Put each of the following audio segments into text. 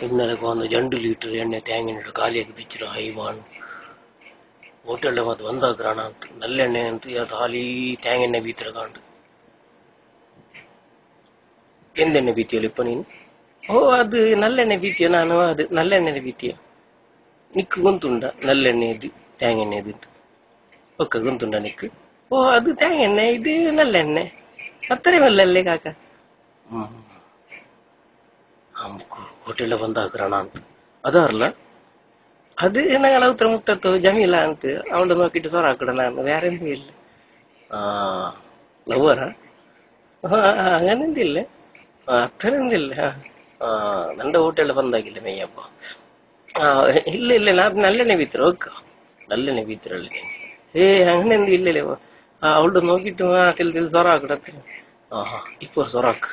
ഇന്നലെ വന്ന് 2 ലിറ്റർ എണ്ണ തേങ്ങ കാലിയാക്കി വെച്ചിട്ട് ഹൈവാണ് ಹೋಟೆಲ್ ಮತ್ತೆ ಒಂದಾಗ್ರಣ ಅಂತ ನಲ್ಲೆಣ್ಣೆ ಅಂತ ಅದು ಹಾಲಿ ತೇಂಗೆಣ್ಣೆ ಬೀತಿರ ಕಾಂಡು ಎಂದೆಣ್ಣೆ ಬೀತಿಯಲ್ಲಿಪ್ಪ ನೀನು ಓ ಅದು ನಲ್ಲೆಣ್ಣೆ ಬೀತಿಯ ನಾನು ಅದು ನಲ್ಲೆಣ್ಣೆ ಬೀತಿಯ ನಿಕ್ಕು ಗೊಂತುಂಡ ನಲ್ಲೆಣ್ಣೆದು ತೇಂಗೆಣ್ಣೆದು ಒಕ್ಕ ಗೊಂತುಂಡ ನಿಕ್ಕು ಓ ಅದು ತೇಂಗೆಣ್ಣೆ ಇದು ನಲ್ಲೆಣ್ಣೆ ಅತ್ತರೆ ಮಲ್ಲಲ್ಲೇ ಕಾಕ ಹೋಟೆಲ್ ಬಂದಾಗ್ರಣ ಅಂತ ಅದಾರಲ್ಲ അത് ഞങ്ങൾ ഉത്തരമുട്ടത്ത് ജമീലാനത്ത് അവിടെ നോക്കിയിട്ട് സൊറാക്കട ನಾನು വേറെ എന്തും ഇല്ല ലവ്വറാ അങ്ങനെ എന്തില്ല അത്ര എന്തില്ല ನನ್ನ ಹೋಟೆಲ್ ಬಂದಾಗಿಲ್ಲ ಮೇಯಪ್ಪ ಇಲ್ಲ ಇಲ್ಲ ನಾ ನಲ್ಲೆಣ್ಣೆ ಬೀತ್ರ ಹೋಗ ನಲ್ಲೆಣ್ಣೆ ಬೀತ್ರಲ್ಲಿ അങ്ങനെ എന്തും ഇല്ലല്ലേ അവളുടെ നോക്കിയിട്ട് തിൽ സൊറാക്കടത്ത് ഇപ്പൊ സൊറാക്ക്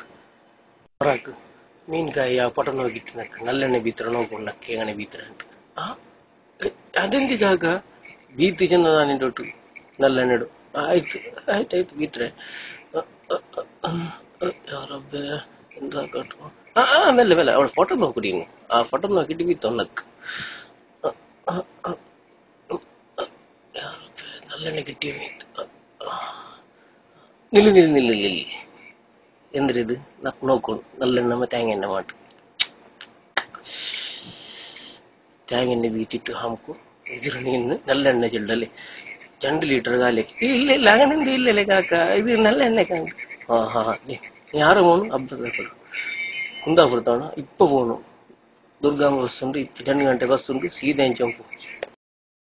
മീൻകായി ആ പൊട്ട നോക്കിയിട്ട് നക്ക് നല്ലെണ്ണೆ ಬೀತ್ರ ನೋಡ್ಕೊಂಡು ನಕ್ಕೆ അങ്ങനെ ಬೀತ್ರ ಅಂತ ಅದೆಂದಿದಾಗ ಬೀತಿ ಜನ ನಾನಿಂದೊಟ್ಟು ನಲ್ಲೆಣ್ಣೆಡು ಆಯ್ತು ಆಯ್ತಾಯ್ತು ಬೀತ್ರೆ ಯಾರಬ್ಬೆ ಎಂತ ಮೆಲ್ಲ ಮೆಲ್ಲ ಅವಳ ಫೋಟೋ ನೋಡ್ಕೊಡಿ ನೀವು ಆ ಫೋಟೋ ನೋಕಿಟ್ಟು ಬೀತ್ತು ಅನ್ನಕ್ಕೆ ಯಾರಬ್ಬೆ ನಲ್ಲೆಣ್ಣೆ ಗಿಟ್ಟಿ ನಿಲ್ಲಿ ಎಂದ್ರಿದು ನಕ್ ನೋಡ್ಕೊಂಡು ನಲ್ಲೆಣ್ಣೆ ಮತ್ತೆ ತೇಂಗೆಣ್ಣೆ ಮಾಡು തേങ്ങ വീട്ടിട്ട് നമുക്ക് ഇതിൽ നിന്ന് നല്ല എണ്ണ ചെല്ലല്ലേ 2 ലിറ്റർ കാലേക്ക് ഇല്ല ഇല്ല അങ്ങനെ എന്തും ഇല്ലല്ലേ കാക്ക ഇത് നല്ല എണ്ണ ಯಾರು പോണു കുന്താപുരത്താണ് ഇപ്പൊ പോണു ದುರ್ಗಮ್ಮ ಬಸ್ ಉಂಟು 2 ಗಂಟೆ ಬಸ್ ಉಂಟು ಸೀದಾ ಇಂಚಂಪು